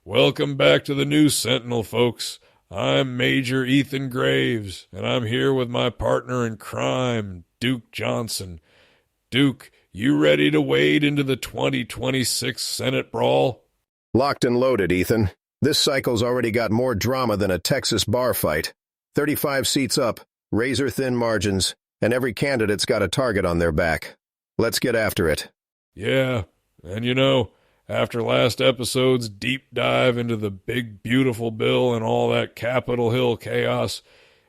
Welcome back to the News Sentinel, folks. I'm Major Ethan Graves, and I'm here with my partner in crime, Duke Johnson. Duke, you ready to wade into the 2026 Senate brawl? Locked and loaded, Ethan. This cycle's already got more drama than a Texas bar fight. 35 seats up, razor-thin margins, and every candidate's got a target on their back. Let's get after it. Yeah, and after last episode's deep dive into the big, beautiful bill and all that Capitol Hill chaos,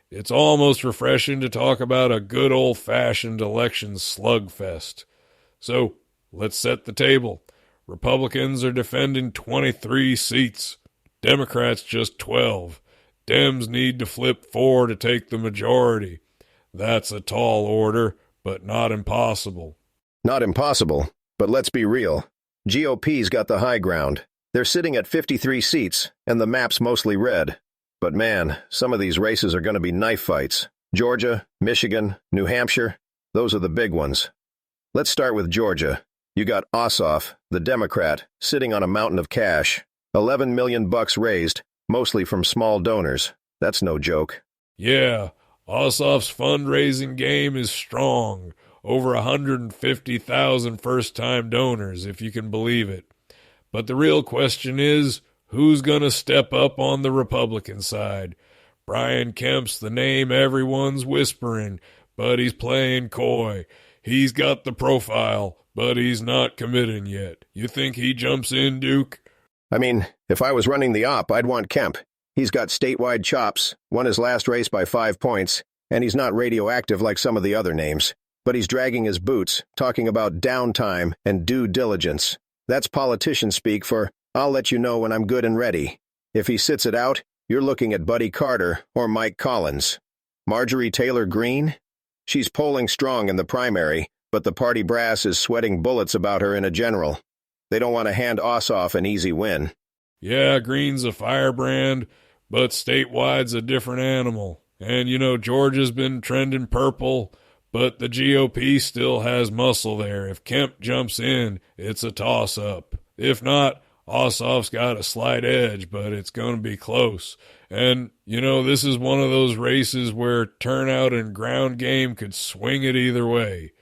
it's almost refreshing to talk about a good old-fashioned election slugfest. So, let's set the table. Republicans are defending 23 seats. Democrats just 12. Dems need to flip 4 to take the majority. That's a tall order, but not impossible. Not impossible, but let's be real. GOP's got the high ground. They're sitting at 53 seats, and the map's mostly red. But man, some of these races are going to be knife fights. Georgia, Michigan, New Hampshire, those are the big ones. Let's start with Georgia. You got Ossoff, the Democrat, sitting on a mountain of cash. $11 million raised, mostly from small donors. That's no joke. Yeah, Ossoff's fundraising game is strong. Over 150,000 first-time donors, if you can believe it. But the real question is, who's going to step up on the Republican side? Brian Kemp's the name everyone's whispering, but he's playing coy. He's got the profile, but he's not committing yet. You think he jumps in, Duke? I mean, if I was running the op, I'd want Kemp. He's got statewide chops, won his last race by 5 points, and he's not radioactive like some of the other names. But he's dragging his boots, talking about downtime and due diligence. That's politician speak for, I'll let you know when I'm good and ready. If he sits it out, you're looking at Buddy Carter or Mike Collins. Marjorie Taylor Greene? She's polling strong in the primary, but the party brass is sweating bullets about her in a general. They don't want to hand Ossoff an easy win. Yeah, Greene's a firebrand, but statewide's a different animal. And Georgia's been trending purple, but the GOP still has muscle there. If Kemp jumps in, it's a toss-up. If not, Ossoff's got a slight edge, but it's going to be close. And, this is one of those races where turnout and ground game could swing it either way.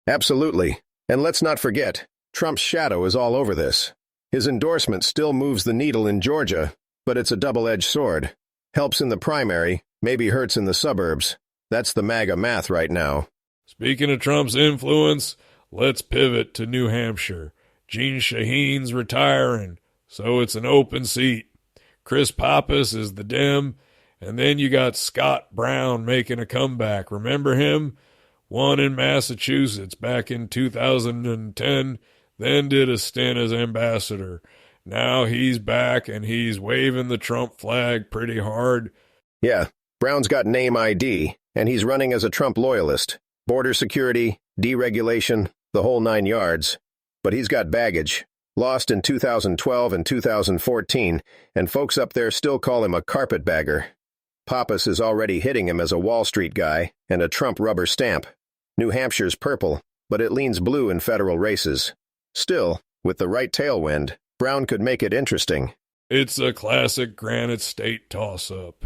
Absolutely. And let's not forget, Trump's shadow is all over this. His endorsement still moves the needle in Georgia, but it's a double-edged sword. Helps in the primary, maybe hurts in the suburbs. That's the MAGA math right now. Speaking of Trump's influence, let's pivot to New Hampshire. Gene Shaheen's retiring, so it's an open seat. Chris Pappas is the Dem, and then you got Scott Brown making a comeback. Remember him? Won in Massachusetts back in 2010, then did a stint as ambassador. Now he's back, and he's waving the Trump flag pretty hard. Yeah, Brown's got name ID, and he's running as a Trump loyalist. Border security, deregulation, the whole 9 yards. But he's got baggage. Lost in 2012 and 2014, and folks up there still call him a carpetbagger. Pappas is already hitting him as a Wall Street guy and a Trump rubber stamp. New Hampshire's purple, but it leans blue in federal races. Still, with the right tailwind, Brown could make it interesting. It's a classic Granite State toss-up.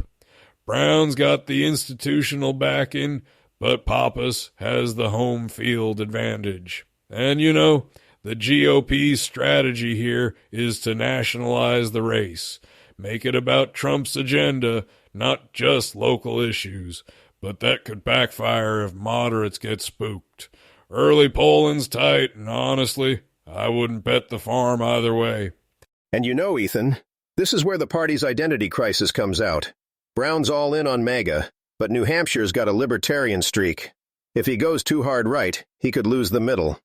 Brown's got the institutional backing, but Pappas has the home field advantage. And the GOP's strategy here is to nationalize the race. Make it about Trump's agenda, not just local issues. But that could backfire if moderates get spooked. Early polling's tight, and honestly, I wouldn't bet the farm either way. And Ethan, this is where the party's identity crisis comes out. Brown's all in on MAGA, but New Hampshire's got a libertarian streak. If he goes too hard right, he could lose the middle.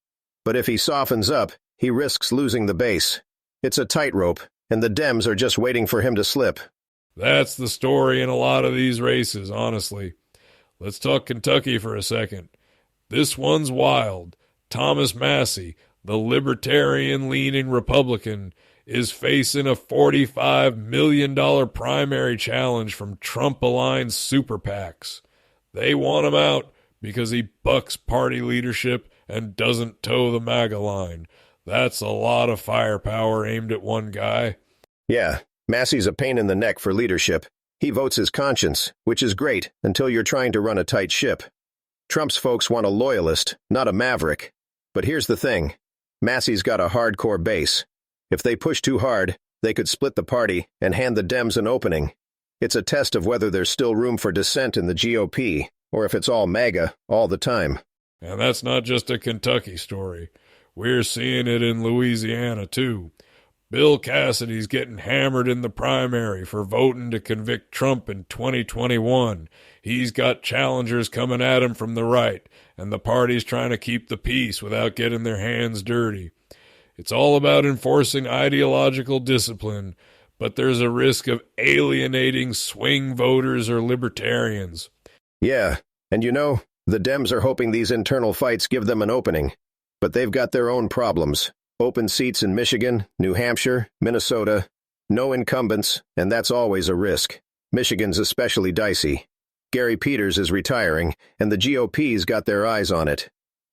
But if he softens up, he risks losing the base. It's a tightrope, and the Dems are just waiting for him to slip. That's the story in a lot of these races, honestly. Let's talk Kentucky for a second. This one's wild. Thomas Massey, the libertarian-leaning Republican, is facing a $45 million primary challenge from Trump-aligned super PACs. They want him out because he bucks party leadership and doesn't toe the MAGA line. That's a lot of firepower aimed at one guy. Yeah, Massey's a pain in the neck for leadership. He votes his conscience, which is great until you're trying to run a tight ship. Trump's folks want a loyalist, not a maverick. But here's the thing. Massey's got a hardcore base. If they push too hard, they could split the party and hand the Dems an opening. It's a test of whether there's still room for dissent in the GOP, or if it's all MAGA all the time. And that's not just a Kentucky story. We're seeing it in Louisiana, too. Bill Cassidy's getting hammered in the primary for voting to convict Trump in 2021. He's got challengers coming at him from the right, and the party's trying to keep the peace without getting their hands dirty. It's all about enforcing ideological discipline, but there's a risk of alienating swing voters or libertarians. Yeah, and the Dems are hoping these internal fights give them an opening. But they've got their own problems. Open seats in Michigan, New Hampshire, Minnesota. No incumbents, and that's always a risk. Michigan's especially dicey. Gary Peters is retiring, and the GOP's got their eyes on it.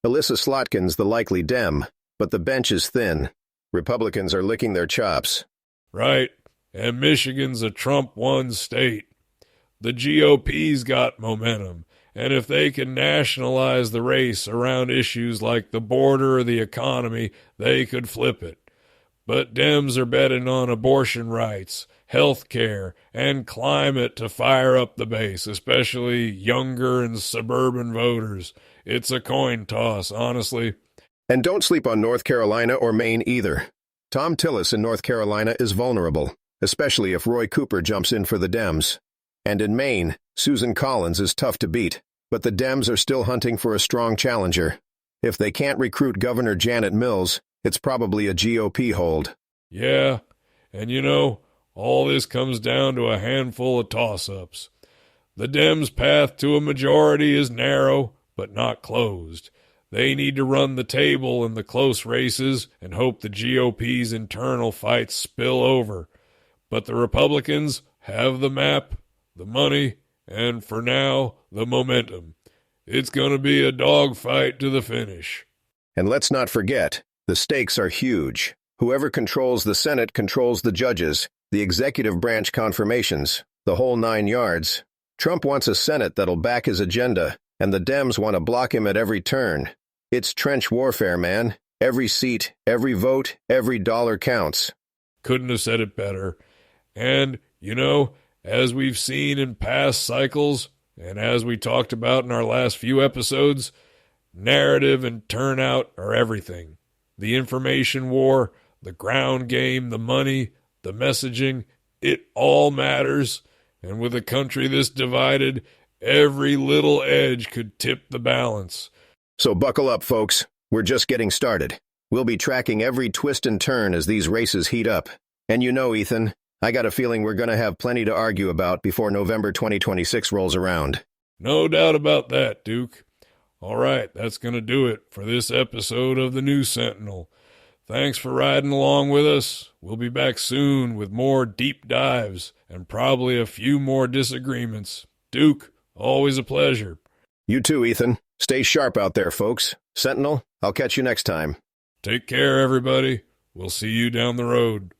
Alyssa Slotkin's the likely Dem, but the bench is thin. Republicans are licking their chops. Right, and Michigan's a Trump-won state. The GOP's got momentum, and if they can nationalize the race around issues like the border or the economy, they could flip it. But Dems are betting on abortion rights, health care, and climate to fire up the base, especially younger and suburban voters. It's a coin toss, honestly. And don't sleep on North Carolina or Maine either. Tom Tillis in North Carolina is vulnerable, especially if Roy Cooper jumps in for the Dems. And in Maine, Susan Collins is tough to beat, but the Dems are still hunting for a strong challenger. If they can't recruit Governor Janet Mills, it's probably a GOP hold. Yeah, and all this comes down to a handful of toss-ups. The Dems' path to a majority is narrow, but not closed. They need to run the table in the close races and hope the GOP's internal fights spill over. But the Republicans have the map, the money, and for now, the momentum. It's going to be a dogfight to the finish. And let's not forget, the stakes are huge. Whoever controls the Senate controls the judges, the executive branch confirmations, the whole 9 yards. Trump wants a Senate that'll back his agenda, and the Dems want to block him at every turn. It's trench warfare, man. Every seat, every vote, every dollar counts. Couldn't have said it better. And, as we've seen in past cycles, and as we talked about in our last few episodes, narrative and turnout are everything. The information war, the ground game, the money, the messaging, it all matters. And with a country this divided, every little edge could tip the balance. So buckle up, folks. We're just getting started. We'll be tracking every twist and turn as these races heat up. And Ethan, I got a feeling we're going to have plenty to argue about before November 2026 rolls around. No doubt about that, Duke. All right, that's going to do it for this episode of the News Sentinel. Thanks for riding along with us. We'll be back soon with more deep dives and probably a few more disagreements. Duke, always a pleasure. You too, Ethan. Stay sharp out there, folks. Sentinel, I'll catch you next time. Take care, everybody. We'll see you down the road.